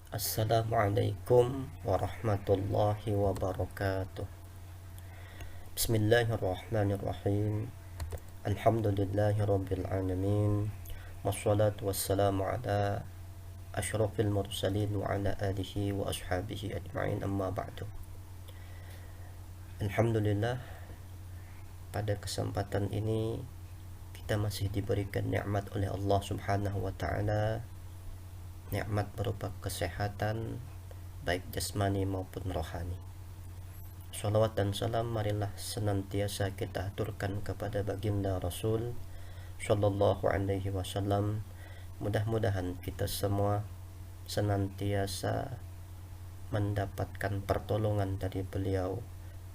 Assalamualaikum warahmatullahi wabarakatuh. Bismillahirrahmanirrahim. Alhamdulillahi rabbil alamin. Wassalatu wassalamu ala asyrafil mursalin wa ala alihi wa ashabihi ajma'in, amma ba'du. Alhamdulillah, pada kesempatan ini kita masih diberikan nikmat oleh Allah Subhanahu wa taala, nikmat berupa kesehatan baik jasmani maupun rohani. Salawat dan salam marilah senantiasa kita aturkan kepada baginda Rasul Sallallahu Alaihi Wasallam. Mudah-mudahan kita semua senantiasa mendapatkan pertolongan dari beliau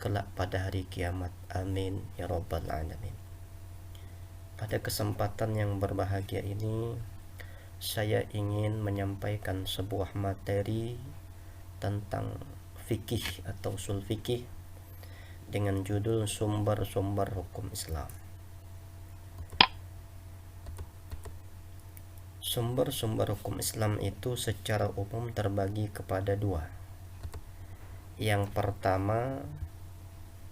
kelak pada hari kiamat. Amin ya rabbal alamin. Pada kesempatan yang berbahagia ini, saya ingin menyampaikan sebuah materi tentang fikih atau usul fikih dengan judul sumber-sumber hukum Islam. Sumber-sumber hukum Islam itu secara umum terbagi kepada dua. Yang pertama,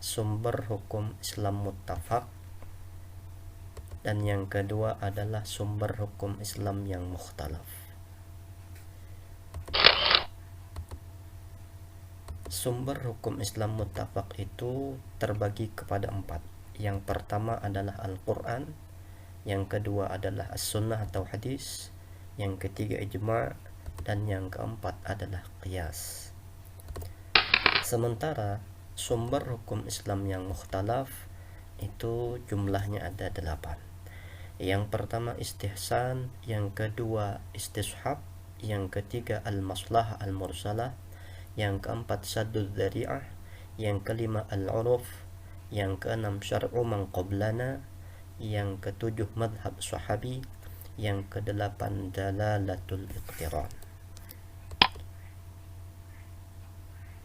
sumber hukum Islam muttafaq, dan yang kedua adalah sumber hukum Islam yang mukhtalaf. Sumber hukum Islam muttafaq itu terbagi kepada empat. Yang pertama adalah Al-Quran, yang kedua adalah As-Sunnah atau hadis, yang ketiga ijma', dan yang keempat adalah qiyas. Sementara sumber hukum Islam yang mukhtalaf itu jumlahnya ada 8. Yang pertama istihsan, yang kedua istishab, yang ketiga al-maslahah al-mursalah, yang keempat saddud dzari'ah, yang kelima al-uruf, yang keenam syar'u man qablana, yang ketujuh madhab sahabi, yang kedelapan dalalatul iqtiran.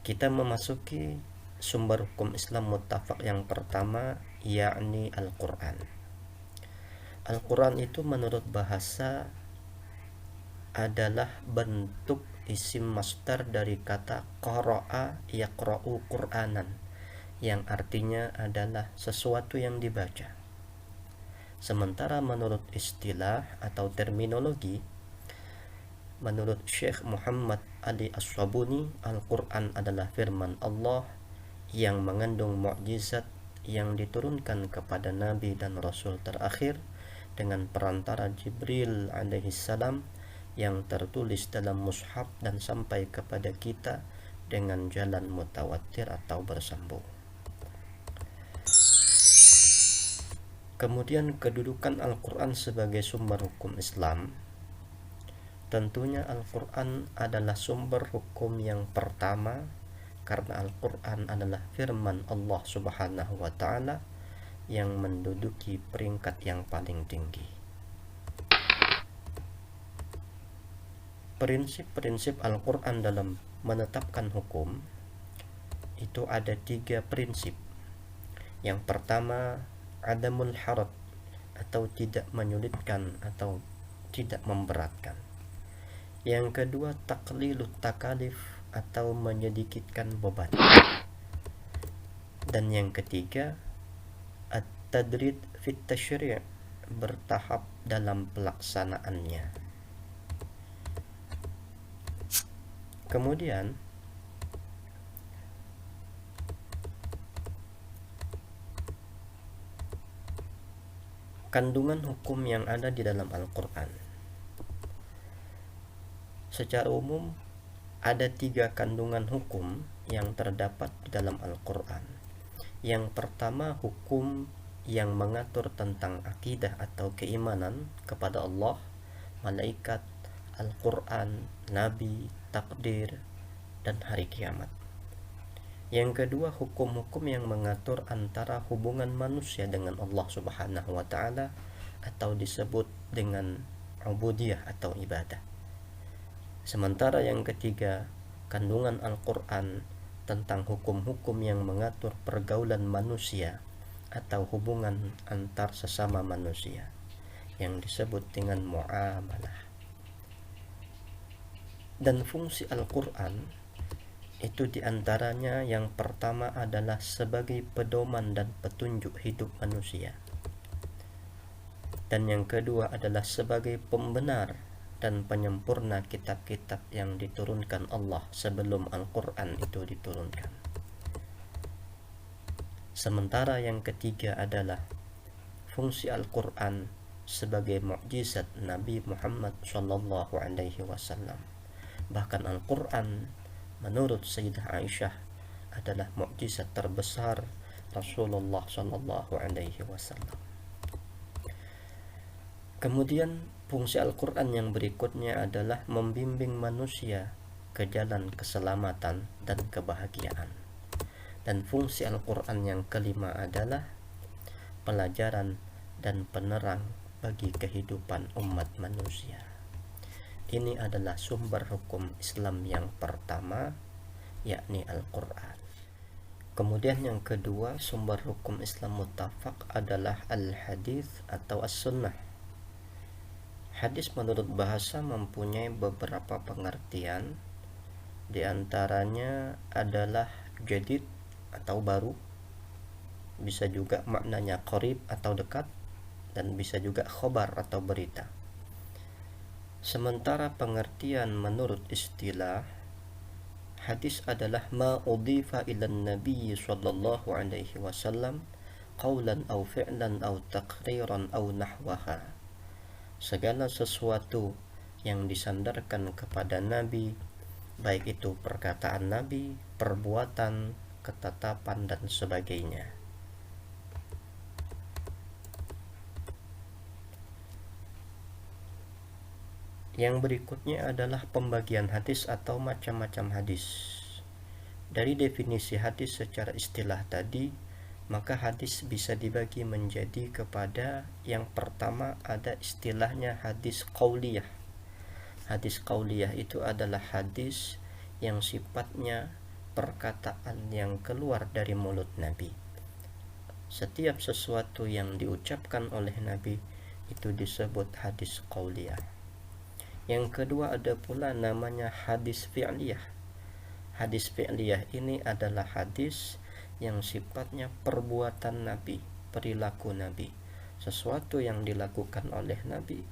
Kita memasuki sumber hukum Islam muttafaq yang pertama, yakni Al-Quran. Al-Quran itu menurut bahasa adalah bentuk isim masdar dari kata qara'a yaqra'u Qur'anan, yang artinya adalah sesuatu yang dibaca. Sementara menurut istilah atau terminologi, menurut Syekh Muhammad Ali As-Sabuni, Al-Quran adalah firman Allah yang mengandung mukjizat yang diturunkan kepada Nabi dan Rasul terakhir dengan perantara Jibril alaihissalam, yang tertulis dalam mushaf dan sampai kepada kita dengan jalan mutawatir atau bersambung. Kemudian kedudukan Al-Quran sebagai sumber hukum Islam. Tentunya Al-Quran adalah sumber hukum yang pertama karena Al-Quran adalah firman Allah Subhanahu wa ta'ala yang menduduki peringkat yang paling tinggi. Prinsip-prinsip Al-Quran dalam menetapkan hukum itu ada 3 prinsip. Yang pertama, adamul haraj atau tidak menyulitkan atau tidak memberatkan. Yang kedua, taqlilut takalif atau menyedikitkan beban. Dan yang ketiga, at-tadrid fit tasyri', bertahap dalam pelaksanaannya. Kemudian kandungan hukum yang ada di dalam Al-Quran. Secara umum ada 3 kandungan hukum yang terdapat di dalam Al-Quran. Yang pertama, hukum yang mengatur tentang akidah atau keimanan kepada Allah, malaikat, Al-Quran, Nabi, takdir, dan hari kiamat. Yang kedua, hukum-hukum yang mengatur antara hubungan manusia dengan Allah Subhanahu wa ta'ala atau disebut dengan ubudiyah atau ibadah. Sementara yang ketiga, kandungan Al-Quran tentang hukum-hukum yang mengatur pergaulan manusia atau hubungan antar sesama manusia yang disebut dengan muamalah. Dan fungsi Al-Quran itu diantaranya yang pertama adalah sebagai pedoman dan petunjuk hidup manusia. Dan yang kedua adalah sebagai pembenar dan penyempurna kitab-kitab yang diturunkan Allah sebelum Al-Quran itu diturunkan. Sementara yang ketiga adalah fungsi Al-Quran sebagai mukjizat Nabi Muhammad sallallahu alaihi wasallam. Bahkan Al-Quran menurut Sayyidah Aisyah adalah mukjizat terbesar Rasulullah sallallahu alaihi wasallam. Kemudian fungsi Al-Quran yang berikutnya adalah membimbing manusia ke jalan keselamatan dan kebahagiaan. Dan fungsi Al-Quran yang kelima adalah pelajaran dan penerang bagi kehidupan umat manusia. Ini adalah sumber hukum Islam yang pertama, yakni Al-Quran. Kemudian yang kedua, sumber hukum Islam muttafaq adalah al-hadis atau as-sunnah. Hadis menurut bahasa mempunyai beberapa pengertian. Di antaranya adalah jadid atau baru, bisa juga maknanya qarib atau dekat, dan bisa juga khobar atau berita. Sementara pengertian menurut istilah, hadis adalah ma udhifa ila nabi sallallahu alaihi wasallam qawlan aw fi'lan aw taqriran aw nahwaha. Segala sesuatu yang disandarkan kepada Nabi, baik itu perkataan Nabi, perbuatan, ketetapan, dan sebagainya. Yang berikutnya adalah pembagian hadis atau macam-macam hadis. Dari definisi hadis secara istilah tadi, maka hadis bisa dibagi menjadi kepada yang pertama ada istilahnya hadis qauliyah. Hadis qauliyah itu adalah hadis yang sifatnya perkataan yang keluar dari mulut Nabi. Setiap sesuatu yang diucapkan oleh Nabi itu disebut hadis qauliyah. Yang kedua ada pula namanya hadis fi'liyah. Hadis fi'liyah ini adalah hadis yang sifatnya perbuatan Nabi, perilaku Nabi. Sesuatu yang dilakukan oleh Nabi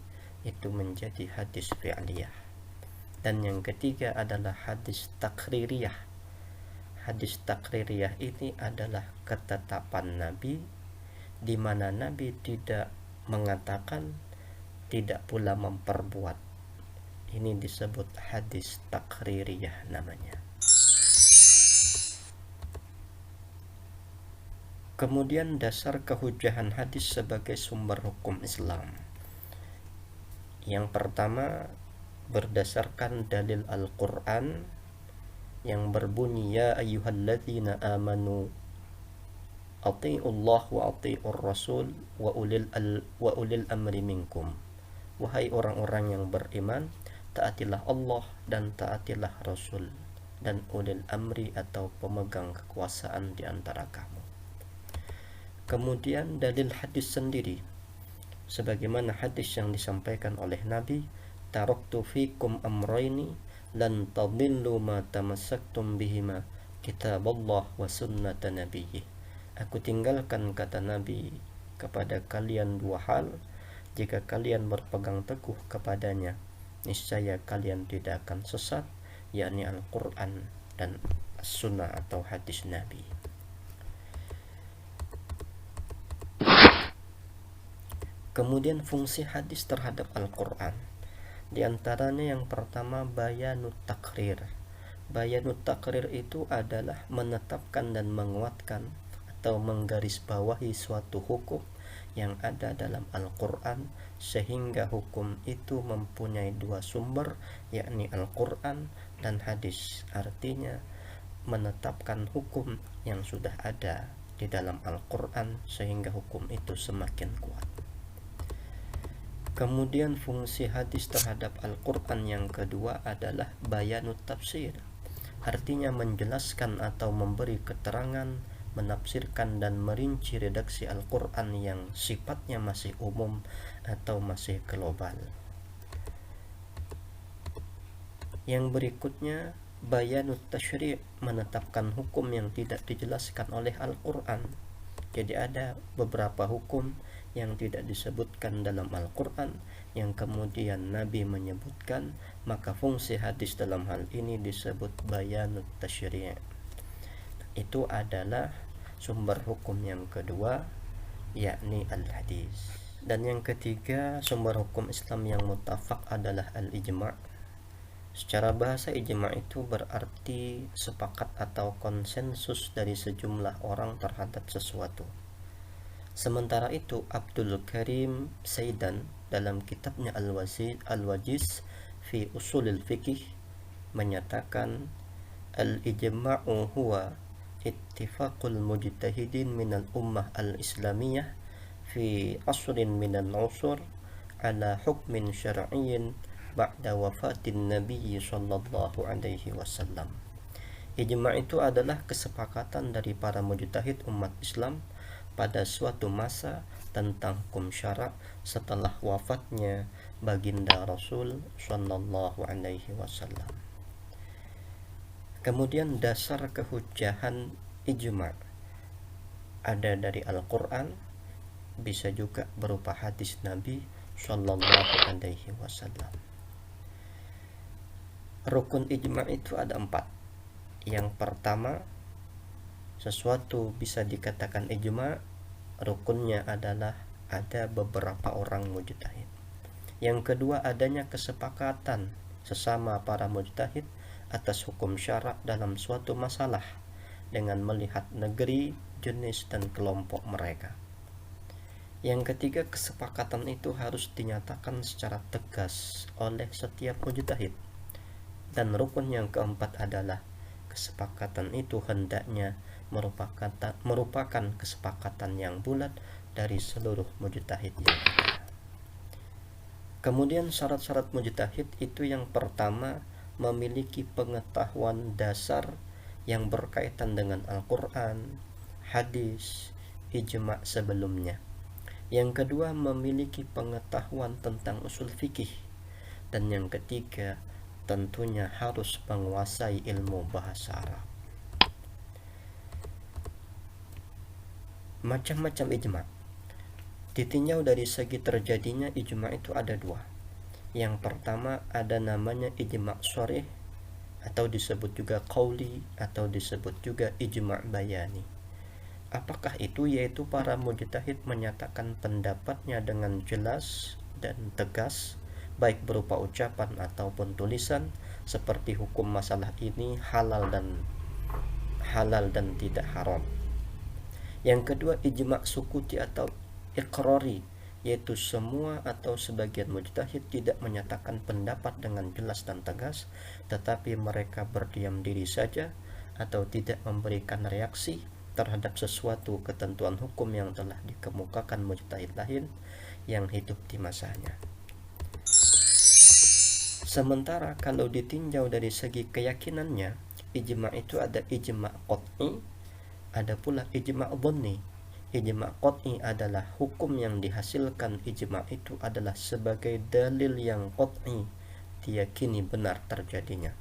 itu menjadi hadis fi'liyah. Dan yang ketiga adalah hadis takririyah. Hadis takririyah ini adalah ketetapan Nabi, di mana Nabi tidak mengatakan, tidak pula memperbuat. Ini disebut hadis takririyah namanya. Kemudian dasar kehujahan hadis sebagai sumber hukum Islam. Yang pertama berdasarkan dalil Al-Quran yang berbunyi ya ayyuhalladzina amanu atii'ullah wa atii'ur rasul wa ulil amri minkum. Wahai orang-orang yang beriman, taatilah Allah dan taatilah Rasul dan ulil amri atau pemegang kekuasaan di antara kamu. Kemudian dalil hadis sendiri, sebagaimana hadis yang disampaikan oleh Nabi, taraktu fikum amrayni lan tadillu ma tamassaktum bihima kitaballah wa sunnata nabiyyi. Aku tinggalkan, kata Nabi, kepada kalian dua hal, jika kalian berpegang teguh kepadanya niscaya kalian tidak akan sesat, yakni Al-Quran dan Sunnah atau hadis Nabi. Kemudian fungsi hadis terhadap Al-Quran, di antaranya yang pertama bayanut takrir. Bayanut takrir itu adalah menetapkan dan menguatkan atau menggarisbawahi suatu hukum yang ada dalam Al-Quran, sehingga hukum itu mempunyai dua sumber, yakni Al-Quran dan hadis. Artinya menetapkan hukum yang sudah ada di dalam Al-Quran sehingga hukum itu semakin kuat. Kemudian fungsi hadis terhadap Al-Quran yang kedua adalah bayanut tafsir. Artinya menjelaskan atau memberi keterangan, menafsirkan dan merinci redaksi Al-Quran yang sifatnya masih umum atau masih global. Yang berikutnya bayanut tasyri', menetapkan hukum yang tidak dijelaskan oleh Al-Quran. Jadi ada beberapa hukum yang tidak disebutkan dalam Al-Quran yang kemudian Nabi menyebutkan, maka fungsi hadis dalam hal ini disebut bayanut tasyri'. Itu adalah sumber hukum yang kedua, yakni al-hadis. Dan yang ketiga, sumber hukum Islam yang muttafaq adalah al-ijma'. Secara bahasa, ijma' itu berarti sepakat atau konsensus dari sejumlah orang terhadap sesuatu. Sementara itu, Abdul Karim Saidan dalam kitabnya Al-Wajiz fi Usulil Fiqh menyatakan al-ijma'u huwa ittifaqul mujtahidin minal ummah al-islamiyah fi asrin minal usur ala hukmin syar'iyyin ba'da wafatin Nabi sallallahu alaihi wasallam. Ijma' itu adalah kesepakatan dari para mujtahid umat Islam pada suatu masa tentang hukum syarak setelah wafatnya baginda Rasul sallallahu alaihi wasallam. Kemudian dasar kehujahan ijma' ada dari Al-Quran, bisa juga berupa hadis Nabi sallallahu alaihi wasallam. Rukun ijma' itu ada 4. Yang pertama, sesuatu bisa dikatakan ijma' rukunnya adalah ada beberapa orang mujtahid. Yang kedua, adanya kesepakatan sesama para mujtahid atas hukum syarak dalam suatu masalah dengan melihat negeri, jenis, dan kelompok mereka. Yang ketiga, kesepakatan itu harus dinyatakan secara tegas oleh setiap mujtahid. Dan rukun yang keempat adalah kesepakatan itu hendaknya merupakan kesepakatan yang bulat dari seluruh mujtahid yang ada. Kemudian syarat-syarat mujtahid itu yang pertama, memiliki pengetahuan dasar yang berkaitan dengan Al-Quran, hadis, ijma' sebelumnya. Yang kedua, memiliki pengetahuan tentang usul fikih. Dan yang ketiga, tentunya harus menguasai ilmu bahasa Arab. Macam-macam ijma'. Ditinjau dari segi terjadinya ijma' itu ada 2. Yang pertama, ada namanya ijma' sharih atau disebut juga qauli atau disebut juga ijma' bayani. Apakah itu? Yaitu para mujtahid menyatakan pendapatnya dengan jelas dan tegas, baik berupa ucapan ataupun tulisan, seperti hukum masalah ini halal dan tidak haram. Yang kedua, ijma' sukuti atau iqrari, yaitu semua atau sebagian mujtahid tidak menyatakan pendapat dengan jelas dan tegas, tetapi mereka berdiam diri saja atau tidak memberikan reaksi terhadap sesuatu ketentuan hukum yang telah dikemukakan mujtahid lain yang hidup di masanya. Sementara kalau ditinjau dari segi keyakinannya, ijma' itu ada ijma' qat'i, ada pula ijma' dhanni. Ijma' qat'i adalah hukum yang dihasilkan ijma' itu adalah sebagai dalil yang qat'i, diyakini benar terjadinya.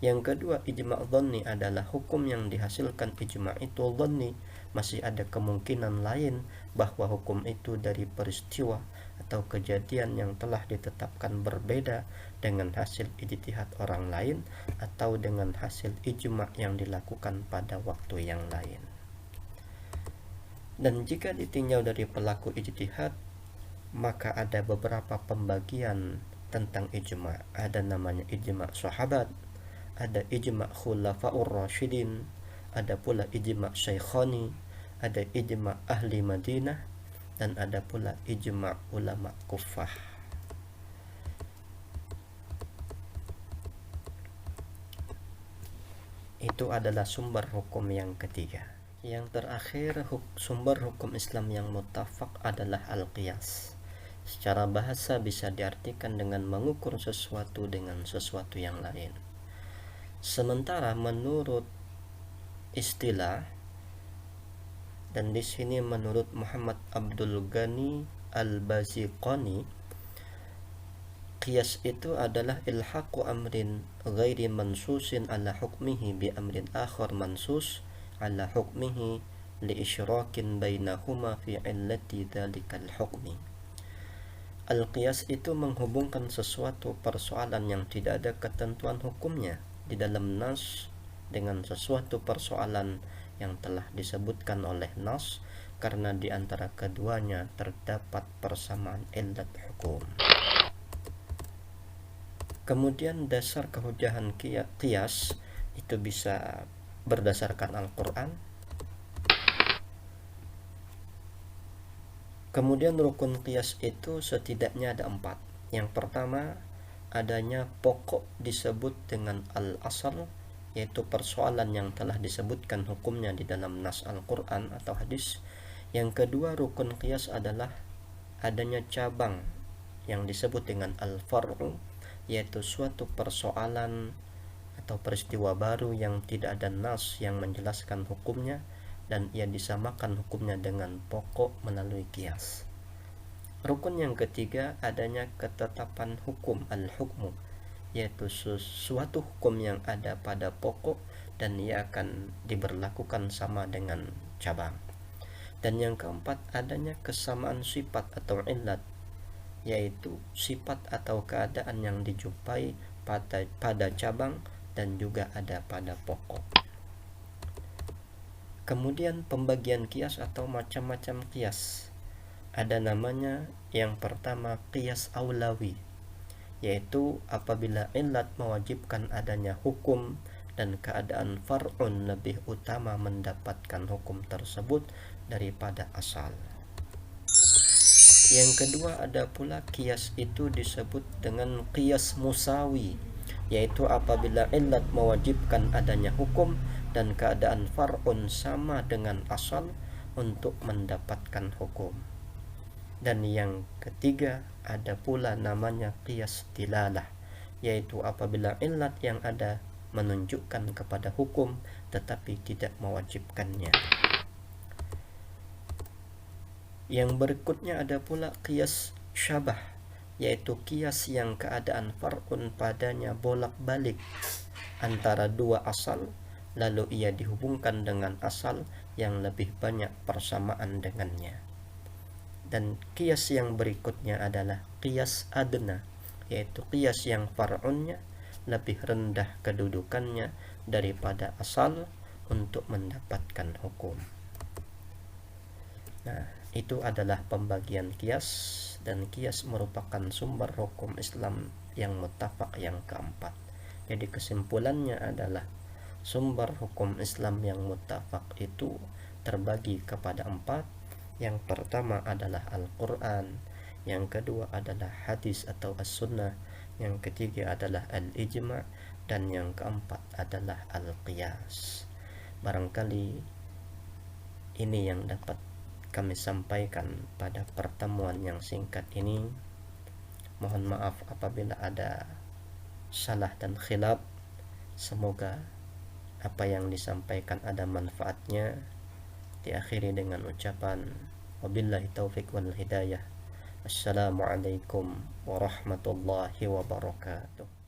Yang kedua, ijma' dhanni adalah hukum yang dihasilkan ijma' itu dhanni, masih ada kemungkinan lain bahwa hukum itu dari peristiwa atau kejadian yang telah ditetapkan berbeda dengan hasil ijtihad orang lain atau dengan hasil ijma' yang dilakukan pada waktu yang lain. Dan jika ditinjau dari pelaku ijtihad, maka ada beberapa pembagian tentang ijma'. Ada namanya ijma' sahabat, ada ijma' khulafa'ur rasyidin, ada pula ijma' syaikhani, ada ijma' ahli Madinah, dan ada pula ijma' ulama Kufah. Itu adalah sumber hukum yang ketiga. Yang terakhir, sumber hukum Islam yang muttafaq adalah al-qiyas. Secara bahasa bisa diartikan dengan mengukur sesuatu dengan sesuatu yang lain. Sementara menurut istilah, dan di sini menurut Muhammad Abdul Ghani Al-Baziqani, Qiyas itu adalah ilhaqu amrin ghairi mansusin ala hukmihi bi amrin akhar mansus ala hukmihi li isyrakin bainahuma fi illati dhalikal hukmi. Al-qiyas itu menghubungkan sesuatu persoalan yang tidak ada ketentuan hukumnya di dalam nas dengan sesuatu persoalan yang telah disebutkan oleh nas, karena di antara keduanya terdapat persamaan illat hukum. Kemudian dasar kehujahan qiyas itu bisa berdasarkan Al-Quran. Kemudian rukun qiyas itu setidaknya ada 4. Yang pertama, adanya pokok disebut dengan al-asal, yaitu persoalan yang telah disebutkan hukumnya di dalam nas Al-Quran atau hadis. Yang kedua, rukun qiyas adalah adanya cabang yang disebut dengan al-far'u, yaitu suatu persoalan atau peristiwa baru yang tidak ada nas yang menjelaskan hukumnya, dan ia disamakan hukumnya dengan pokok melalui qiyas. Rukun yang ketiga, adanya ketetapan hukum al-hukmu, yaitu suatu hukum yang ada pada pokok dan ia akan diberlakukan sama dengan cabang. Dan yang keempat, adanya kesamaan sifat atau illat, yaitu sifat atau keadaan yang dijumpai pada cabang dan juga ada pada pokok. Kemudian pembagian qiyas atau macam-macam qiyas. Ada namanya yang pertama qiyas aulawi, yaitu apabila illat mewajibkan adanya hukum dan keadaan far'un lebih utama mendapatkan hukum tersebut daripada asal. Yang kedua, ada pula qiyas itu disebut dengan qiyas musawi, yaitu apabila illat mewajibkan adanya hukum dan keadaan far'un sama dengan asal untuk mendapatkan hukum. Dan yang ketiga, ada pula namanya qiyas dilalah, yaitu apabila illat yang ada menunjukkan kepada hukum tetapi tidak mewajibkannya. Yang berikutnya ada pula qiyas syabah, yaitu qiyas yang keadaan far'un padanya bolak-balik antara dua asal, lalu ia dihubungkan dengan asal yang lebih banyak persamaan dengannya. Dan qiyas yang berikutnya adalah qiyas adna, yaitu qiyas yang far'unnya lebih rendah kedudukannya daripada asal untuk mendapatkan hukum. Nah, itu adalah pembagian qiyas, dan qiyas merupakan sumber hukum Islam yang muttafaq yang keempat. Jadi kesimpulannya adalah sumber hukum Islam yang muttafaq itu terbagi kepada 4. Yang pertama adalah Al-Quran, yang kedua adalah hadis atau as-sunnah, yang ketiga adalah al-ijma', dan yang keempat adalah al-qiyas. Barangkali ini yang dapat kami sampaikan pada pertemuan yang singkat ini. Mohon maaf apabila ada salah dan khilaf. Semoga apa yang disampaikan ada manfaatnya. Diakhiri dengan ucapan wabillahi taufiq wal hidayah. Assalamualaikum warahmatullahi wabarakatuh.